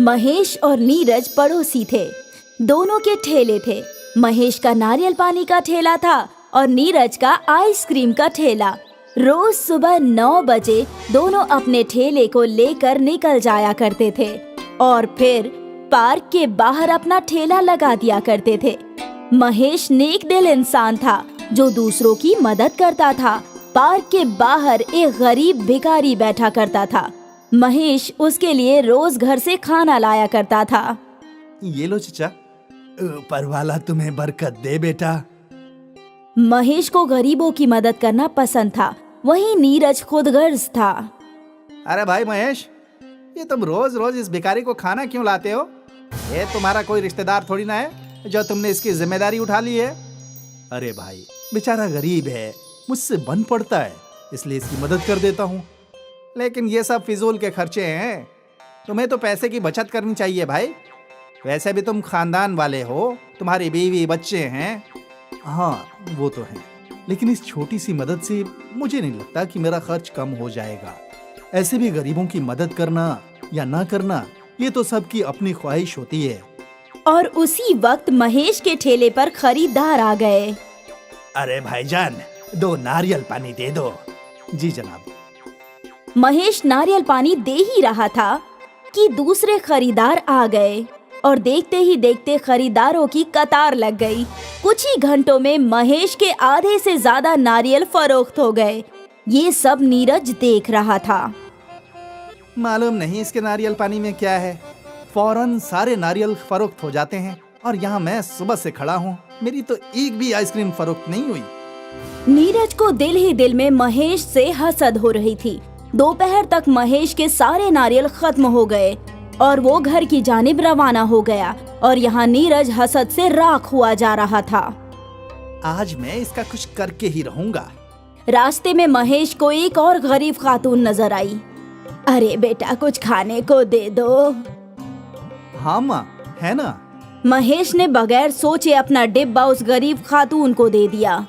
महेश और नीरज पड़ोसी थे। दोनों के ठेले थे। महेश का नारियल पानी का ठेला था और नीरज का आइसक्रीम का ठेला। रोज सुबह 9 बजे दोनों अपने ठेले को लेकर निकल जाया करते थे और फिर पार्क के बाहर अपना ठेला लगा दिया करते थे। महेश नेक दिल इंसान था जो दूसरों की मदद करता था। पार्क के बाहर एक गरीब भिखारी बैठा करता था। महेश उसके लिए रोज घर से खाना लाया करता था। ये लो चचा, ऊपर वाला तुम्हें बरकत दे बेटा। महेश को गरीबों की मदद करना पसंद था। वहीं नीरज खुदगर्ज था। अरे भाई महेश, ये तुम रोज रोज इस भिखारी को खाना क्यों लाते हो? ये तुम्हारा कोई रिश्तेदार थोड़ी ना है जो तुमने इसकी जिम्मेदारी उठा ली है। अरे भाई, बेचारा गरीब है, मुझसे बन पड़ता है, इसलिए इसकी मदद कर देता हूँ। लेकिन ये सब फिजूल के खर्चे हैं। तुम्हें तो पैसे की बचत करनी चाहिए भाई। वैसे भी तुम खानदान वाले हो, तुम्हारी बीवी बच्चे हैं। हाँ, वो तो है, लेकिन इस छोटी सी मदद से मुझे नहीं लगता कि मेरा खर्च कम हो जाएगा। ऐसे भी गरीबों की मदद करना या ना करना, ये तो सबकी अपनी ख्वाहिश होती है। और उसी वक्त महेश के ठेले पर खरीदार आ गए। अरे भाईजान, 2 नारियल पानी दे दो। जी जनाब। महेश नारियल पानी दे ही रहा था कि दूसरे खरीदार आ गए और देखते ही देखते खरीदारों की कतार लग गई। कुछ ही घंटों में महेश के आधे से ज्यादा नारियल फरोख्त हो गए। ये सब नीरज देख रहा था। मालूम नहीं इसके नारियल पानी में क्या है, फौरन सारे नारियल फरोख्त हो जाते हैं और यहाँ मैं सुबह से खड़ा हूँ, मेरी तो एक भी आइसक्रीम फरोख्त नहीं हुई। नीरज को दिल ही दिल में महेश से हसद हो रही थी। दोपहर तक महेश के सारे नारियल खत्म हो गए और वो घर की जानिब रवाना हो गया और यहाँ नीरज हसद से राख हुआ जा रहा था। आज मैं इसका कुछ करके ही रहूंगा। रास्ते में महेश को एक और गरीब खातून नजर आई। अरे बेटा, कुछ खाने को दे दो। हाँ माँ, है ना। महेश ने बगैर सोचे अपना डिब्बा उस गरीब खातून को दे दिया।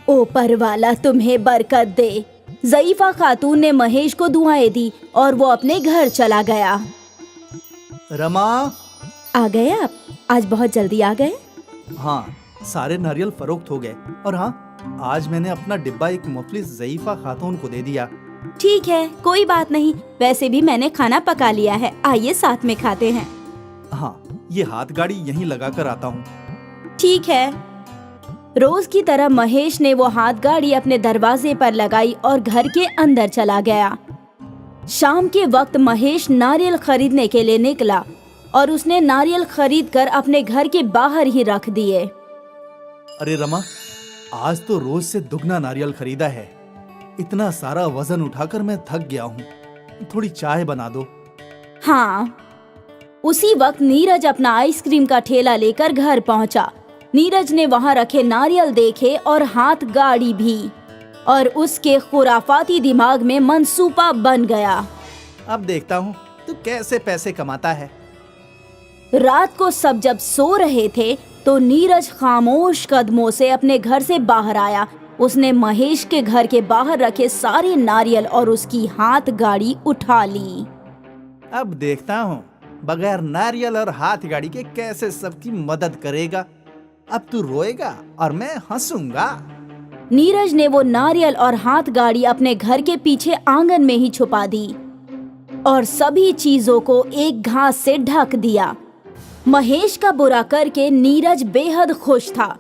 ऊपर वाला तुम्हें बरकत दे। ज़ईफा खातून ने महेश को दुआएं दी और वो अपने घर चला गया। रमा, आ गए आप? आज बहुत जल्दी आ गए। हाँ, सारे नारियल फरोख्त हो गए और हाँ, आज मैंने अपना डिब्बा एक मुफलिस ज़ईफा खातून को दे दिया। ठीक है, कोई बात नहीं। वैसे भी मैंने खाना पका लिया है, आइए साथ में खाते हैं। हाँ, ये हाथ गाड़ी यहीं लगा कर आता हूँ। ठीक है। रोज की तरह महेश ने वो हाथ गाड़ी अपने दरवाजे पर लगाई और घर के अंदर चला गया। शाम के वक्त महेश नारियल खरीदने के लिए निकला और उसने नारियल खरीद कर अपने घर के बाहर ही रख दिए। अरे रमा, आज तो रोज से दुगना नारियल खरीदा है। इतना सारा वजन उठाकर मैं थक गया हूँ, थोड़ी चाय बना दो। हाँ। उसी वक्त नीरज अपना आइसक्रीम का ठेला लेकर घर पहुंचा। नीरज ने वहां रखे नारियल देखे और हाथ गाड़ी भी, और उसके खुराफाती दिमाग में मंसूबा बन गया। अब देखता हूँ तू कैसे पैसे कमाता है। रात को सब जब सो रहे थे तो नीरज खामोश कदमों से अपने घर से बाहर आया। उसने महेश के घर के बाहर रखे सारे नारियल और उसकी हाथ गाड़ी उठा ली। अब देखता हूँ बगैर नारियल और हाथ गाड़ी के कैसे सबकी मदद करेगा। अब तू रोएगा और मैं हंसूंगा। नीरज ने वो नारियल और हाथ गाड़ी अपने घर के पीछे आंगन में ही छुपा दी और सभी चीजों को एक घास से ढक दिया। महेश का बुरा करके नीरज बेहद खुश था।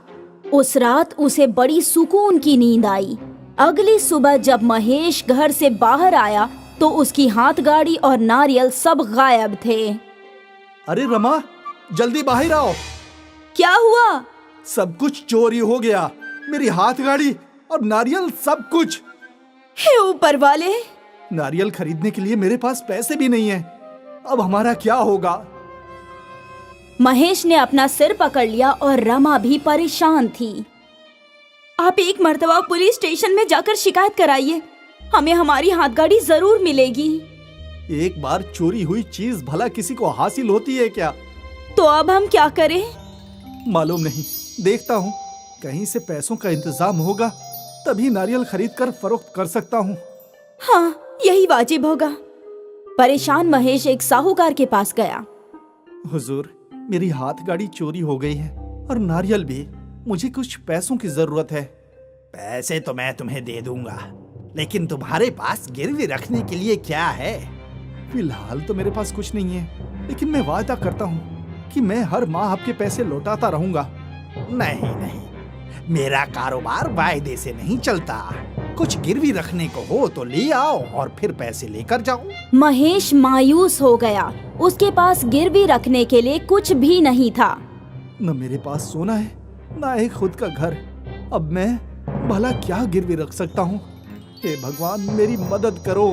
उस रात उसे बड़ी सुकून की नींद आई। अगली सुबह जब महेश घर से बाहर आया तो उसकी हाथ गाड़ी और नारियल सब गायब थे। अरे रमा, जल्दी बाहर आओ। क्या हुआ? सब कुछ चोरी हो गया, मेरी हाथ गाड़ी और नारियल सब कुछ। हे ऊपर वाले! नारियल खरीदने के लिए मेरे पास पैसे भी नहीं है। अब हमारा क्या होगा? महेश ने अपना सिर पकड़ लिया और रमा भी परेशान थी। आप एक मर्तबा पुलिस स्टेशन में जाकर शिकायत कराइए, हमें हमारी हाथ गाड़ी जरूर मिलेगी। एक बार चोरी हुई चीज भला किसी को हासिल होती है क्या? तो अब हम क्या करें? मालूम नहीं, देखता हूँ कहीं से पैसों का इंतजाम होगा तभी नारियल खरीद कर फरोख्त कर सकता हूँ। हाँ, यही वाजिब होगा। परेशान महेश एक साहूकार के पास गया। हुजूर, मेरी हाथ गाड़ी चोरी हो गई है और नारियल भी। मुझे कुछ पैसों की जरूरत है। पैसे तो मैं तुम्हें दे दूंगा, लेकिन तुम्हारे पास गिरवी रखने के लिए क्या है? फिलहाल तो मेरे पास कुछ नहीं है, लेकिन मैं वादा करता हूँ कि मैं हर माह आपके पैसे लौटाता रहूंगा। नहीं नहीं, मेरा कारोबार वायदे से नहीं चलता। कुछ गिरवी रखने को हो तो ले आओ और फिर पैसे लेकर जाओ। महेश मायूस हो गया। उसके पास गिरवी रखने के लिए कुछ भी नहीं था। न मेरे पास सोना है, न एक खुद का घर। अब मैं भला क्या गिरवी रख सकता हूँ? हे भगवान, मेरी मदद करो।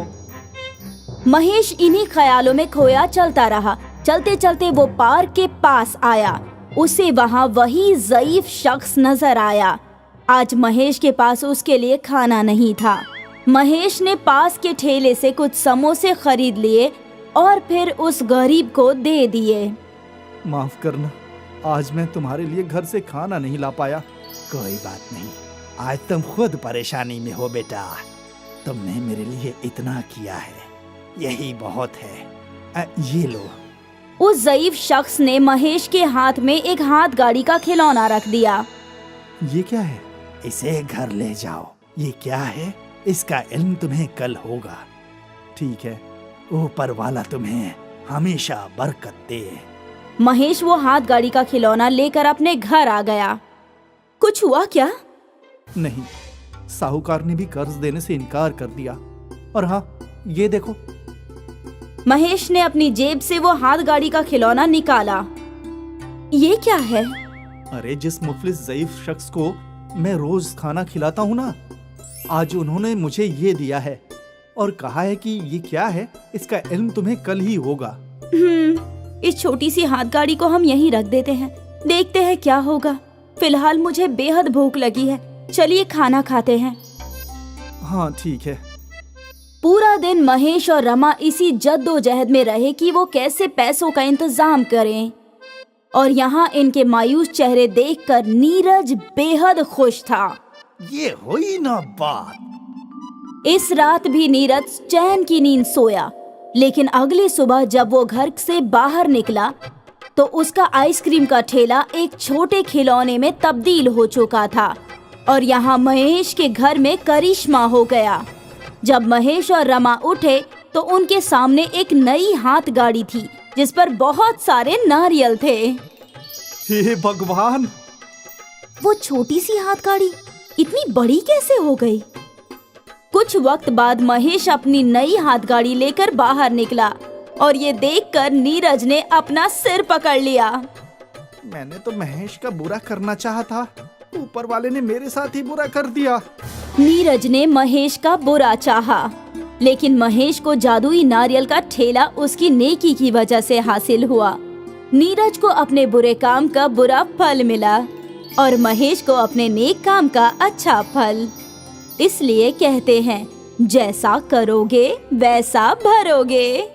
महेश इन्हीं ख्यालों में खोया चलता रहा। चलते चलते वो पार्क के पास आया। उसे वहाँ वही ज़ईफ शख्स नजर आया। आज महेश के पास उसके लिए खाना नहीं था। महेश ने पास के ठेले से कुछ समोसे खरीद लिए और फिर उस गरीब को दे दिए। माफ करना, आज मैं तुम्हारे लिए घर से खाना नहीं ला पाया। कोई बात नहीं, आज तुम खुद परेशानी में हो बेटा। तुमने मेरे लिए इतना किया है, यही बहुत है। ये लो। उस ज़ईफ शख्स ने महेश के हाथ में एक हाथ गाड़ी का खिलौना रख दिया। ये क्या है? इसे घर ले जाओ। ये क्या है? इसका इल्म तुम्हें कल होगा। ठीक है, ऊपर वाला तुम्हें हमेशा बरकत दे। महेश वो हाथ गाड़ी का खिलौना लेकर अपने घर आ गया। कुछ हुआ क्या? नहीं, साहूकार ने भी कर्ज देने से इनकार कर दिया। और हाँ, ये देखो। महेश ने अपनी जेब से वो हाथ गाड़ी का खिलौना निकाला। ये क्या है? अरे, जिस मुफलिस ज़ईफ शख्स को मैं रोज खाना खिलाता हूँ ना, आज उन्होंने मुझे ये दिया है और कहा है कि ये क्या है, इसका इल्म तुम्हें कल ही होगा। इस छोटी सी हाथ गाड़ी को हम यहीं रख देते हैं, देखते हैं क्या होगा। फिलहाल मुझे बेहद भूख लगी है, चलिए खाना खाते हैं। हाँ ठीक है। पूरा दिन महेश और रमा इसी जद्दोजहद में रहे कि वो कैसे पैसों का इंतजाम करें। और यहाँ इनके मायूस चेहरे देखकर नीरज बेहद खुश था। ये हुई ना बात। इस रात भी नीरज चैन की नींद सोया, लेकिन अगली सुबह जब वो घर से बाहर निकला तो उसका आइसक्रीम का ठेला एक छोटे खिलौने में तब्दील हो चुका था। और यहाँ महेश के घर में करिश्मा हो गया। जब महेश और रमा उठे तो उनके सामने एक नई हाथ गाड़ी थी जिस पर बहुत सारे नारियल थे। हे भगवान! वो छोटी सी हाथ गाड़ी इतनी बड़ी कैसे हो गई? कुछ वक्त बाद महेश अपनी नई हाथ गाड़ी लेकर बाहर निकला और ये देखकर नीरज ने अपना सिर पकड़ लिया। मैंने तो महेश का बुरा करना चाहा था, ऊपर वाले ने मेरे साथ ही बुरा कर दिया। नीरज ने महेश का बुरा चाहा, लेकिन महेश को जादुई नारियल का ठेला उसकी नेकी की वजह से हासिल हुआ। नीरज को अपने बुरे काम का बुरा फल मिला और महेश को अपने नेक काम का अच्छा फल। इसलिए कहते हैं, जैसा करोगे वैसा भरोगे।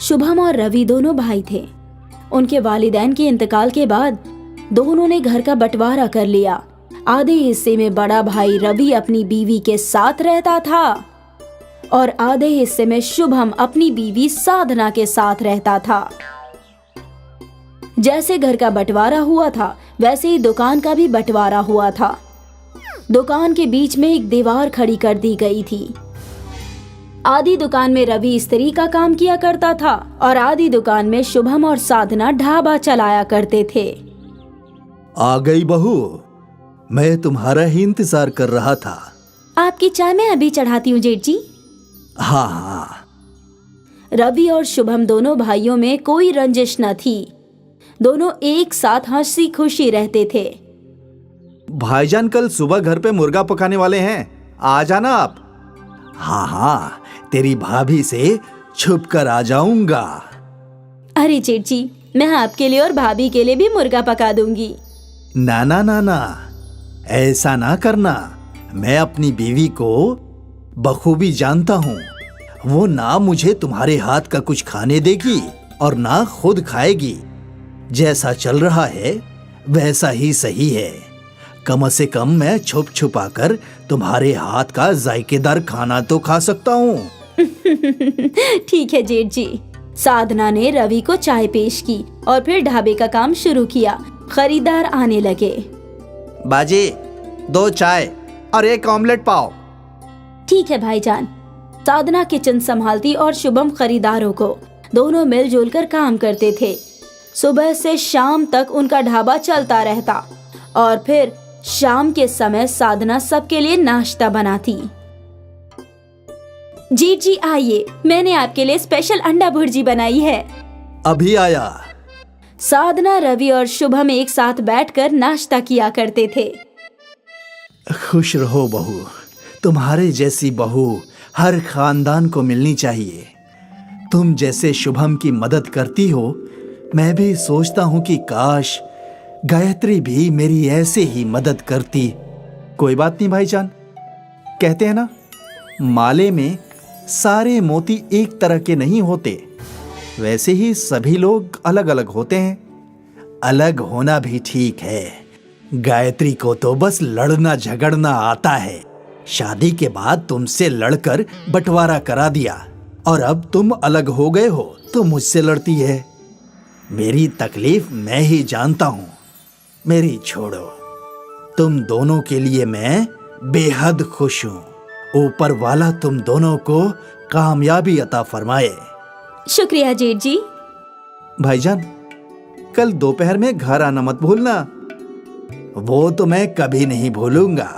शुभम और रवि दोनों भाई थे। उनके वालिदैन के इंतकाल के बाद दोनों ने घर का बंटवारा कर लिया। आधे हिस्से में बड़ा भाई रवि अपनी बीवी के साथ रहता था और आधे हिस्से में शुभम अपनी बीवी साधना के साथ रहता था। जैसे घर का बंटवारा हुआ था वैसे ही दुकान का भी बंटवारा हुआ था। दुकान के बीच में एक दीवार खड़ी कर दी गई थी। आधी दुकान में रवि स्त्री का काम किया करता था और आधी दुकान में शुभम और साधना ढाबा चलाया करते थे। आ गई बहू, मैं तुम्हारा ही इंतजार कर रहा था। आपकी चाय मैं अभी चढ़ाती हूँ जेठ जी। हाँ हाँ। रवि और शुभम दोनों भाइयों में कोई रंजिश न थी। दोनों एक साथ हंसी खुशी रहते थे। भाईजान कल सुबह घर पे मुर्गा पकाने वाले हैं, आ जाना आप। हाँ हाँ, तेरी भाभी से छुप कर आ जाऊंगा। अरे जेठ जी, मैं आपके लिए और भाभी के लिए भी मुर्गा पका दूंगी। ना ना ना ना, ऐसा ना करना। मैं अपनी बीवी को बखूबी जानता हूँ। वो ना मुझे तुम्हारे हाथ का कुछ खाने देगी और ना खुद खाएगी। जैसा चल रहा है वैसा ही सही है। कम से कम मैं छुप छुपा कर तुम्हारे हाथ का जायकेदार खाना तो खा सकता हूँ। ठीक है जेठ जी। साधना ने रवि को चाय पेश की और फिर ढाबे का काम शुरू किया। खरीदार आने लगे। बाजी 2 चाय और 1 ऑमलेट पाव। ठीक है भाईजान। साधना किचन संभालती और शुभम खरीदारों को। दोनों मिलजुल कर काम करते थे। सुबह से शाम तक उनका ढाबा चलता रहता और फिर शाम के समय साधना सबके लिए नाश्ता बनाती। जी जी आइए, मैंने आपके लिए स्पेशल अंडा भुर्जी बनाई है। अभी आया। साधना, रवि और शुभम एक साथ बैठकर नाश्ता किया करते थे। खुश रहो बहू, तुम्हारे जैसी बहू हर खानदान को मिलनी चाहिए। तुम जैसे शुभम की मदद करती हो, मैं भी सोचता हूँ कि काश गायत्री भी मेरी ऐसे ही मदद करती। कोई बात नहीं भाईजान, कहते हैं ना माले में सारे मोती एक तरह के नहीं होते, वैसे ही सभी लोग अलग अलग होते हैं। अलग होना भी ठीक है। गायत्री को तो बस लड़ना झगड़ना आता है। शादी के बाद तुमसे लड़कर बंटवारा करा दिया और अब तुम अलग हो गए हो तो मुझसे लड़ती है। मेरी तकलीफ मैं ही जानता हूँ। मेरी छोड़ो, तुम दोनों के लिए मैं बेहद खुश हूँ। ऊपर वाला तुम दोनों को कामयाबी अता फरमाए। शुक्रिया जेठ जी। भाईजान कल दोपहर में घर आना मत भूलना। वो तो मैं कभी नहीं भूलूंगा।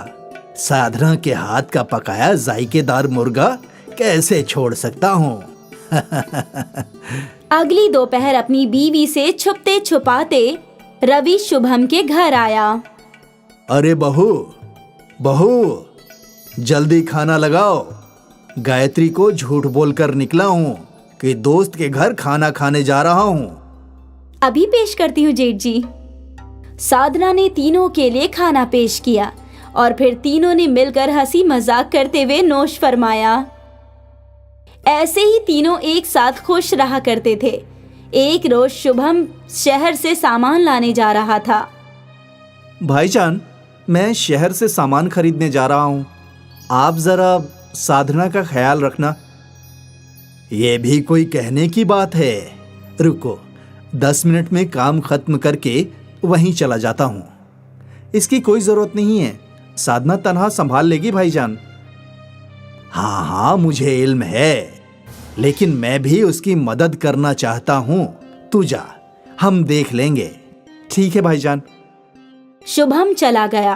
साधना के हाथ का पकाया जायकेदार मुर्गा कैसे छोड़ सकता हूँ। अगली दोपहर अपनी बीवी से छुपते छुपाते रवि शुभम के घर आया। अरे बहू बहू, जल्दी खाना लगाओ। गायत्री को झूठ बोलकर निकला हूँ कि दोस्त के घर खाना खाने जा रहा हूँ। अभी पेश करती हूँ जेठ जी। साधना ने तीनों के लिए खाना पेश किया और फिर तीनों ने मिलकर हंसी मजाक करते हुए नोश फरमाया। ऐसे ही तीनों एक साथ खुश रहा करते थे। एक रोज शुभम शहर से सामान लाने जा रहा था। भाईजान मैं शहर से सामान खरीदने जा रहा हूँ, आप जरा साधना का ख्याल रखना। ये भी कोई कहने की बात है। रुको, 10 मिनट में काम खत्म करके वहीं चला जाता हूँ। इसकी कोई जरूरत नहीं है, साधना तन्हा संभाल लेगी भाईजान। हाँ हाँ, मुझे इल्म है, लेकिन मैं भी उसकी मदद करना चाहता हूँ। तू जा, हम देख लेंगे। ठीक है भाईजान। शुभम चला गया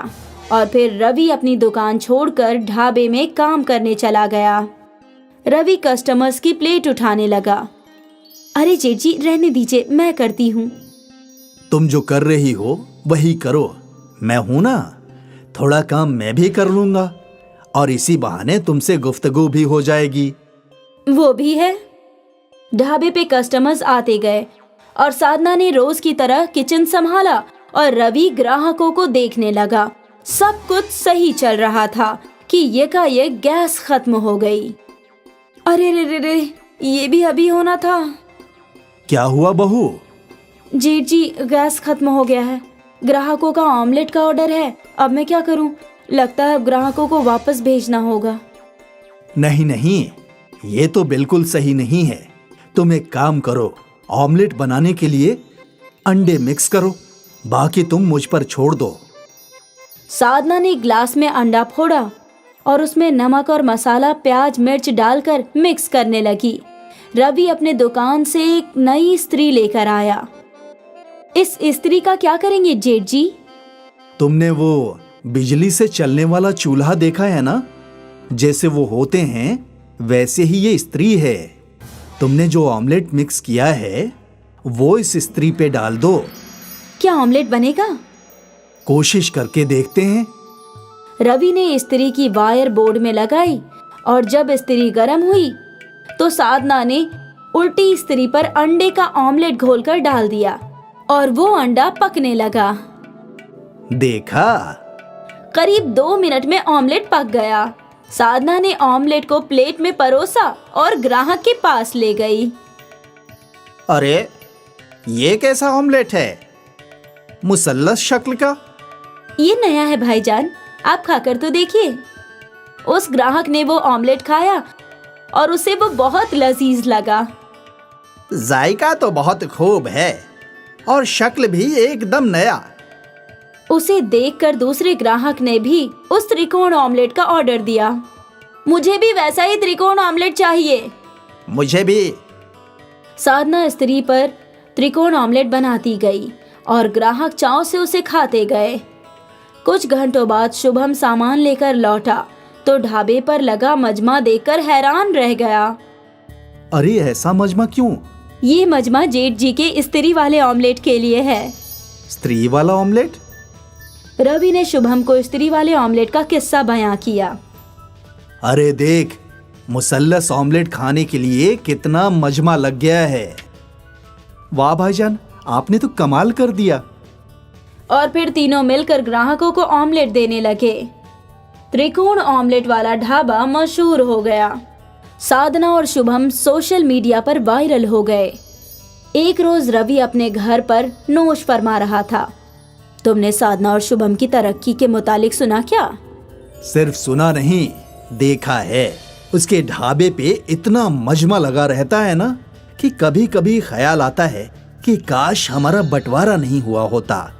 और फिर रवि अपनी दुकान छोड़कर ढाबे में काम करने चला गया। रवि कस्टमर्स की प्लेट उठाने लगा। अरे जेठ जी रहने दीजिए, मैं करती हूँ। तुम जो कर रही हो वही करो, मैं हूं ना। थोड़ा काम मैं भी कर लूंगा और इसी बहाने तुमसे गुफ्तगू भी हो जाएगी। वो भी है। ढाबे पे कस्टमर्स आते गए और साधना ने रोज की तरह किचन संभाला और रवि ग्राहकों को देखने लगा। सब कुछ सही चल रहा था कि यकायक गैस खत्म हो गई। अरे रे रे रे, ये भी अभी होना था। क्या हुआ बहू? जेठ जी, गैस खत्म हो गया है। ग्राहकों का ऑमलेट का ऑर्डर है। अब मैं क्या करूं? लगता है अब ग्राहकों को वापस भेजना होगा। नहीं नहीं, ये तो बिल्कुल सही नहीं है। तुम एक काम करो, ऑमलेट बनाने के लिए अंडे मिक्स करो, बाकी तुम मुझ पर छोड़ दो। साधना ने ग्लास में अंडा फोड़ा और उसमें नमक और मसाला, प्याज, मिर्च डालकर मिक्स करने लगी। रवि अपने दुकान से एक नई इस्त्री लेकर आया। इस इस्त्री का क्या करेंगे जेठ जी? तुमने वो बिजली से चलने वाला चूल्हा देखा है ना? जैसे वो होते हैं वैसे ही ये इस्त्री है। तुमने जो ऑमलेट मिक्स किया है वो इस इस्त्री पे डाल दो। क्या ऑमलेट बनेगा? कोशिश करके देखते हैं। रवि ने इस्त्री की वायर बोर्ड में लगाई और जब इस्त्री गर्म हुई तो साधना ने उल्टी इस्त्री पर अंडे का ऑमलेट घोलकर डाल दिया और वो अंडा पकने लगा। देखा? करीब 2 मिनट में ऑमलेट पक गया। साधना ने ऑमलेट को प्लेट में परोसा और ग्राहक के पास ले गई। अरे ये कैसा ऑमलेट है? मुसल्लस शक्ल का। ये नया है भाईजान, आप खाकर तो देखिए। उस ग्राहक ने वो ऑमलेट खाया और उसे वो बहुत लजीज लगा। जायका तो बहुत खूब है और शक्ल भी एकदम नया। उसे देखकर दूसरे ग्राहक ने भी उस त्रिकोण ऑमलेट का ऑर्डर दिया। मुझे भी वैसा ही त्रिकोण ऑमलेट चाहिए। मुझे भी। साधना इस्त्री पर त्रिकोण ऑमलेट बनाती गई और ग्राहक चाव से उसे खाते गए। कुछ घंटों बाद शुभम सामान लेकर लौटा तो ढाबे पर लगा मजमा देखकर हैरान रह गया। अरे ऐसा मजमा क्यों? ये मजमा जेठ जी के इस्त्री वाले ऑमलेट के लिए है। स्त्री वाला ऑमलेट? रवि ने शुभम को इस्त्री वाले ऑमलेट का किस्सा बयां किया। अरे देख, मुसल्लस ऑमलेट खाने के लिए कितना मजमा लग गया है। वाह भाईजान, आपने तो कमाल कर दिया। और फिर तीनों मिलकर ग्राहकों को ऑमलेट देने लगे। त्रिकोण ऑमलेट वाला ढाबा मशहूर हो गया। साधना और शुभम सोशल मीडिया पर वायरल हो गए। एक रोज रवि अपने घर पर नोश फरमा रहा था। तुमने साधना और शुभम की तरक्की के मुतालिक सुना क्या? सिर्फ सुना नहीं, देखा है। उसके ढाबे पे इतना मजमा लगा रहता है ना कि कभी कभी ख्याल आता है कि काश हमारा बंटवारा नहीं हुआ होता,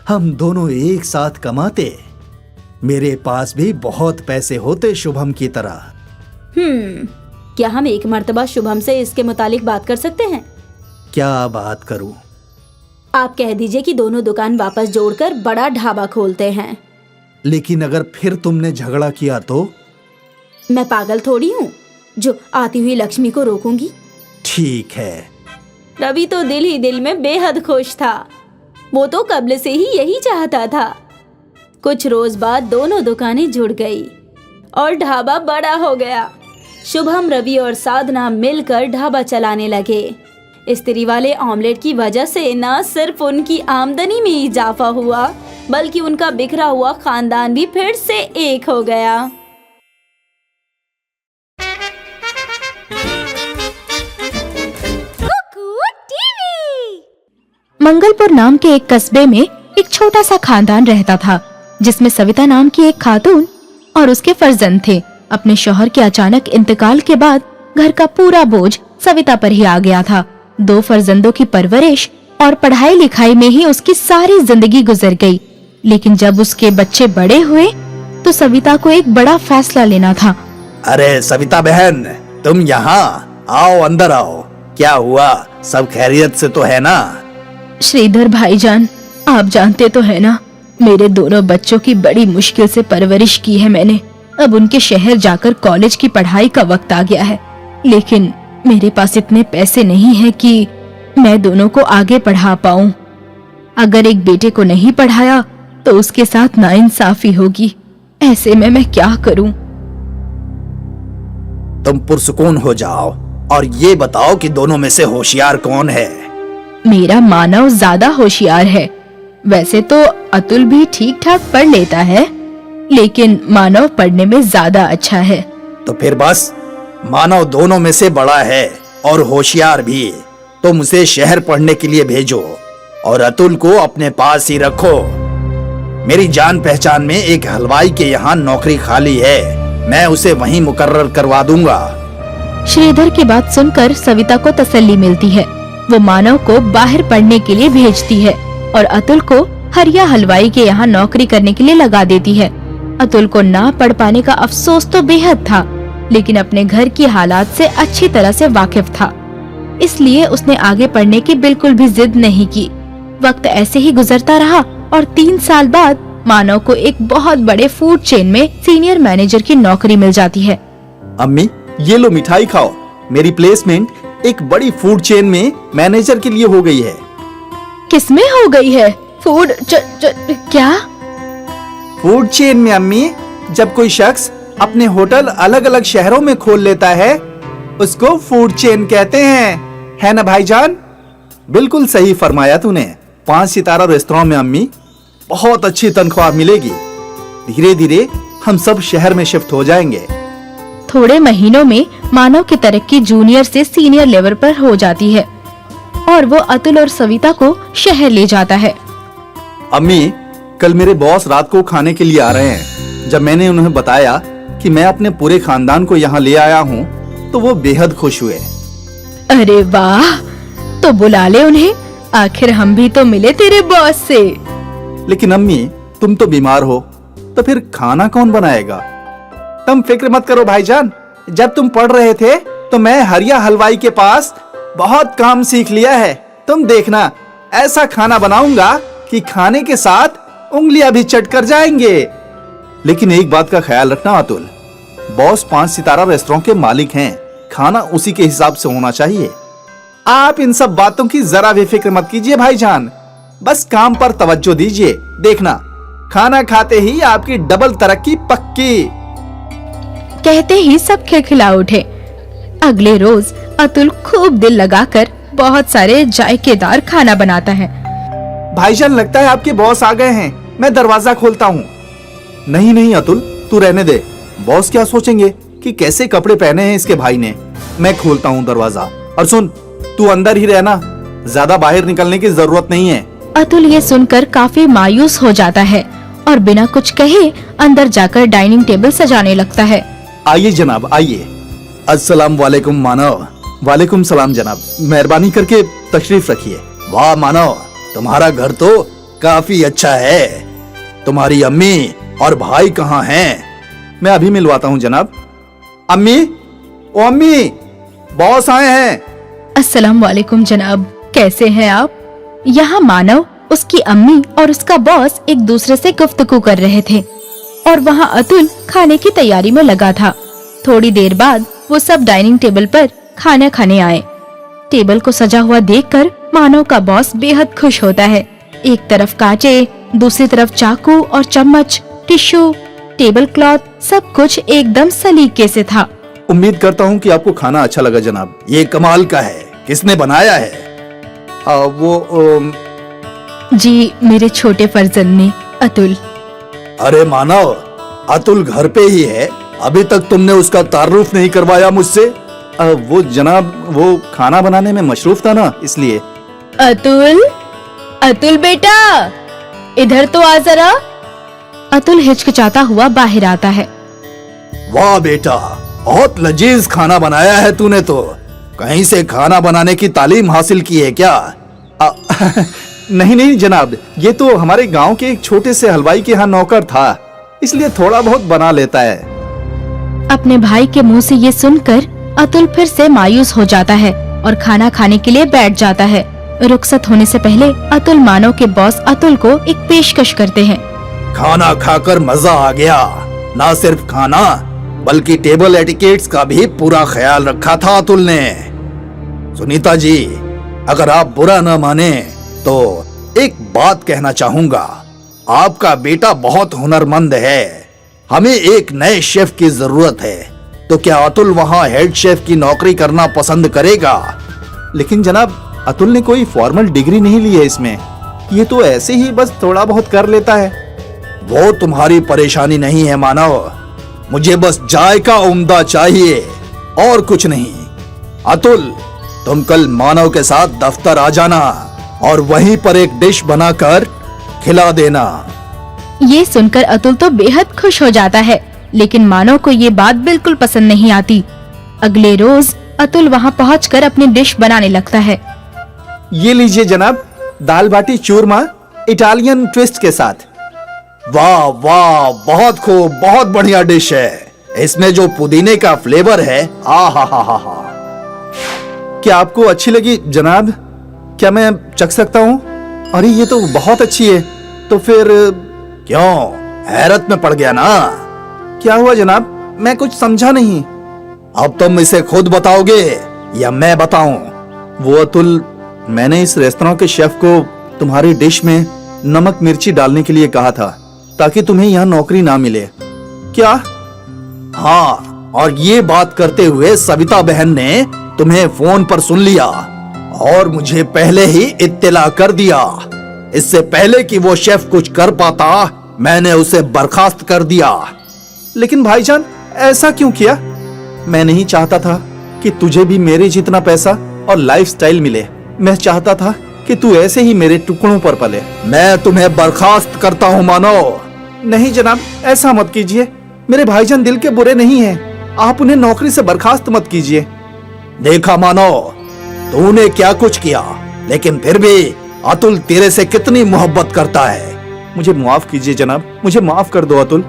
हम दोनों एक साथ कमाते, मेरे पास भी बहुत पैसे होते शुभम की तरह। क्या हम एक मर्तबा शुभम से इसके मुतालिक बात कर सकते हैं? क्या बात करूं? आप कह दीजिए कि दोनों दुकान वापस जोड़कर बड़ा ढाबा खोलते हैं। लेकिन अगर फिर तुमने झगड़ा किया तो? मैं पागल थोड़ी हूँ जो आती हुई लक्ष्मी को रोकूंगी। ठीक है। रवि तो दिल ही दिल में बेहद खुश था। वो तो कब्ल से ही यही चाहता था। कुछ रोज बाद दोनों दुकानें जुड़ गई और ढाबा बड़ा हो गया। शुभम, रवि और साधना मिलकर ढाबा चलाने लगे। इस्त्री वाले ऑमलेट की वजह से न सिर्फ उनकी आमदनी में इजाफा हुआ बल्कि उनका बिखरा हुआ खानदान भी फिर से एक हो गया। मंगलपुर नाम के एक कस्बे में एक छोटा सा खानदान रहता था जिसमें सविता नाम की एक खातून और उसके फर्जंद थे। अपने शौहर के अचानक इंतकाल के बाद घर का पूरा बोझ सविता पर ही आ गया था। 2 फर्जंदों की परवरिश और पढ़ाई लिखाई में ही उसकी सारी जिंदगी गुजर गई। लेकिन जब उसके बच्चे बड़े हुए तो सविता को एक बड़ा फैसला लेना था। अरे सविता बहन, तुम यहाँ आओ, अंदर आओ। क्या हुआ, सब खैरियत से तो है ना? श्रीधर भाईजान, आप जानते तो है ना, मेरे दोनों बच्चों की बड़ी मुश्किल से परवरिश की है मैंने। अब उनके शहर जाकर कॉलेज की पढ़ाई का वक्त आ गया है, लेकिन मेरे पास इतने पैसे नहीं है कि मैं दोनों को आगे पढ़ा पाऊं। अगर एक बेटे को नहीं पढ़ाया तो उसके साथ नाइंसाफी होगी। ऐसे में मैं क्या करूं? तुम पुरसुकून हो जाओ और ये बताओ कि दोनों में से होशियार कौन है? मेरा मानव ज्यादा होशियार है। वैसे तो अतुल भी ठीक ठाक पढ़ लेता है, लेकिन मानव पढ़ने में ज्यादा अच्छा है। तो फिर बस, मानव दोनों में से बड़ा है और होशियार भी, तुम उसे शहर पढ़ने के लिए भेजो और अतुल को अपने पास ही रखो। मेरी जान पहचान में एक हलवाई के यहाँ नौकरी खाली है, मैं उसे वहीं मुकर्रर करवा दूंगा। श्रीधर की बात सुनकर सविता को तसल्ली मिलती है। वो मानव को बाहर पढ़ने के लिए भेजती है और अतुल को हरिया हलवाई के यहाँ नौकरी करने के लिए लगा देती है। अतुल को ना पढ़ पाने का अफसोस तो बेहद था, लेकिन अपने घर की हालात से अच्छी तरह से वाकिफ था, इसलिए उसने आगे पढ़ने की बिल्कुल भी जिद नहीं की। वक्त ऐसे ही गुजरता रहा और 3 साल बाद मानव को एक बहुत बड़े फूड चेन में सीनियर मैनेजर की नौकरी मिल जाती है। अम्मी, ये लो मिठाई खाओ। मेरी प्लेसमेंट एक बड़ी फूड चेन में मैनेजर के लिए हो गई है। किसमें हो गई है? फूड क्या? फूड चेन में अम्मी, जब कोई शख्स अपने होटल अलग अलग शहरों में खोल लेता है उसको फूड चेन कहते हैं, है ना भाईजान? बिल्कुल सही फरमाया तूने। 5 सितारा रेस्तरां में अम्मी बहुत अच्छी तनख्वाह मिलेगी। धीरे धीरे हम सब शहर में शिफ्ट हो जाएंगे। थोड़े महीनों में मानव की तरक्की जूनियर से सीनियर लेवल पर हो जाती है और वो अतुल और सविता को शहर ले जाता है। अम्मी, कल मेरे बॉस रात को खाने के लिए आ रहे हैं। जब मैंने उन्हें बताया कि मैं अपने पूरे खानदान को यहाँ ले आया हूँ तो वो बेहद खुश हुए। अरे वाह, तो बुला ले उन्हें, आखिर हम भी तो मिले तेरे बॉस से। लेकिन अम्मी, तुम तो बीमार हो, तो फिर खाना कौन बनाएगा? तुम फिक्र मत करो भाईजान, जब तुम पढ़ रहे थे तो मैं हरिया हलवाई के पास बहुत काम सीख लिया है। तुम देखना, ऐसा खाना बनाऊंगा कि खाने के साथ उंगलियां भी चट कर जाएंगे। लेकिन एक बात का ख्याल रखना अतुल, बॉस 5 सितारा रेस्तरां के मालिक हैं, खाना उसी के हिसाब से होना चाहिए। आप इन सब बातों की जरा भी फिक्र मत कीजिए भाईजान, बस काम पर तवज्जो दीजिए। देखना, खाना खाते ही आपकी डबल तरक्की पक्की। कहते ही सब खिलखिला उठे। अगले रोज अतुल खूब दिल लगाकर बहुत सारे जायकेदार खाना बनाता है। भाईजान, लगता है आपके बॉस आ गए हैं, मैं दरवाजा खोलता हूँ। नहीं नहीं अतुल, तू रहने दे। बॉस क्या सोचेंगे कि कैसे कपड़े पहने हैं इसके भाई ने। मैं खोलता हूँ दरवाजा। और सुन, तू अंदर ही रहना, ज्यादा बाहर निकलने की जरूरत नहीं है। अतुल ये सुनकर काफी मायूस हो जाता है और बिना कुछ कहे अंदर जाकर डाइनिंग टेबल सजाने लगता है। आइए जनाब, आइए। अस्सलाम वालेकुम मानव। वालेकुम सलाम जनाब, मेहरबानी करके तशरीफ रखिए। वाह मानव, तुम्हारा घर तो काफी अच्छा है। तुम्हारी अम्मी और भाई कहाँ हैं? मैं अभी मिलवाता हूँ जनाब। अम्मी, ओ अम्मी, बॉस आए हैं। अस्सलाम वालेकुम जनाब, कैसे हैं आप? यहाँ मानव, उसकी अम्मी और उसका बॉस एक दूसरे से गुफ्तगू कर रहे थे और वहाँ अतुल खाने की तैयारी में लगा था। थोड़ी देर बाद वो सब डाइनिंग टेबल पर खाना खाने आए। टेबल को सजा हुआ देखकर मानव का बॉस बेहद खुश होता है। एक तरफ कांचे, दूसरी तरफ चाकू और चम्मच, टिश्यू, टेबल क्लॉथ, सब कुछ एकदम सलीके से था। उम्मीद करता हूँ कि आपको खाना अच्छा लगा जनाब। ये कमाल का है, किसने बनाया है? जी, मेरे छोटे फर्जंद ने, अतुल। अरे मानव, अतुल घर पे ही है, अभी तक तुमने उसका तारुफ नहीं करवाया मुझसे। वो जनाब, वो खाना बनाने में मशरूफ था ना, इसलिए। अतुल, अतुल बेटा, इधर तो आ जरा। अतुल हिचकिचाता हुआ बाहर आता है। वाह बेटा, बहुत लजीज खाना बनाया है तूने तो। कहीं से खाना बनाने की तालीम हासिल की है क्या? नहीं नहीं जनाब, ये तो हमारे गांव के एक छोटे से हलवाई के यहाँ नौकर था, इसलिए थोड़ा बहुत बना लेता है। अपने भाई के मुंह से ये सुनकर अतुल फिर से मायूस हो जाता है और खाना खाने के लिए बैठ जाता है। रुखसत होने से पहले अतुल मानव के बॉस अतुल को एक पेशकश करते हैं। खाना खाकर मजा आ गया। ना सिर्फ खाना बल्कि टेबल एटिकेट्स का भी पूरा ख्याल रखा था अतुल ने। सुनीता जी, अगर आप बुरा न माने तो एक बात कहना चाहूंगा। आपका बेटा बहुत हुनरमंद है, हमें एक नए शेफ की जरूरत है, तो क्या अतुल वहाँ हेड शेफ की नौकरी करना पसंद करेगा? लेकिन जनाब, अतुल ने कोई फॉर्मल डिग्री नहीं ली है इसमें, ये तो ऐसे ही बस थोड़ा बहुत कर लेता है। वो तुम्हारी परेशानी नहीं है मानव, मुझे बस जायका उम्दा चाहिए और कुछ नहीं। अतुल, तुम कल मानव के साथ दफ्तर आ जाना और वहीं पर एक डिश बनाकर खिला देना। ये सुनकर अतुल तो बेहद खुश हो जाता है, लेकिन मानव को ये बात बिल्कुल पसंद नहीं आती। अगले रोज अतुल वहाँ पहुँचकर अपनी डिश बनाने लगता है। ये लीजिए जनाब, दाल बाटी चूरमा इटालियन ट्विस्ट के साथ। वाह वाह, बहुत खूब, बहुत बढ़िया डिश है। इसमें जो पुदीने का फ्लेवर है, आ हा हा हा हा। क्या आपको अच्छी लगी जनाब? क्या मैं चख सकता हूँ? अरे ये तो बहुत अच्छी है। तो फिर क्यों, हैरत में पड़ गया ना? क्या हुआ जनाब? मैं कुछ समझा नहीं। अब तुम इसे खुद बताओगे या मैं बताऊं? वो अतुल, मैंने इस रेस्तरां के शेफ को तुम्हारी डिश में नमक मिर्ची डालने के लिए कहा था ताकि तुम्हें यहाँ नौकरी ना मिले। क्या? हाँ, और ये बात करते हुए सविता बहन ने तुम्हें फोन पर सुन लिया और मुझे पहले ही इत्तला कर दिया। इससे पहले कि वो शेफ कुछ कर पाता, मैंने उसे बर्खास्त कर दिया। लेकिन भाईजान, ऐसा क्यों किया? मैं नहीं चाहता था कि तुझे भी मेरे जितना पैसा और लाइफस्टाइल मिले। मैं चाहता था कि तू ऐसे ही मेरे टुकड़ों पर पले। मैं तुम्हें बर्खास्त करता हूँ मानो। नहीं जनाब, ऐसा मत कीजिए। मेरे भाईजान दिल के बुरे नहीं हैं। आप उन्हें नौकरी से बर्खास्त मत कीजिए। देखा मानो, तूने क्या कुछ किया, लेकिन फिर भी अतुल तेरे से कितनी मोहब्बत करता है। मुझे माफ कीजिए जनाब, मुझे माफ कर दो अतुल।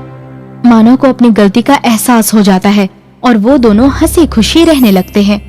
मानव को अपनी गलती का एहसास हो जाता है और वो दोनों हंसी खुशी रहने लगते हैं।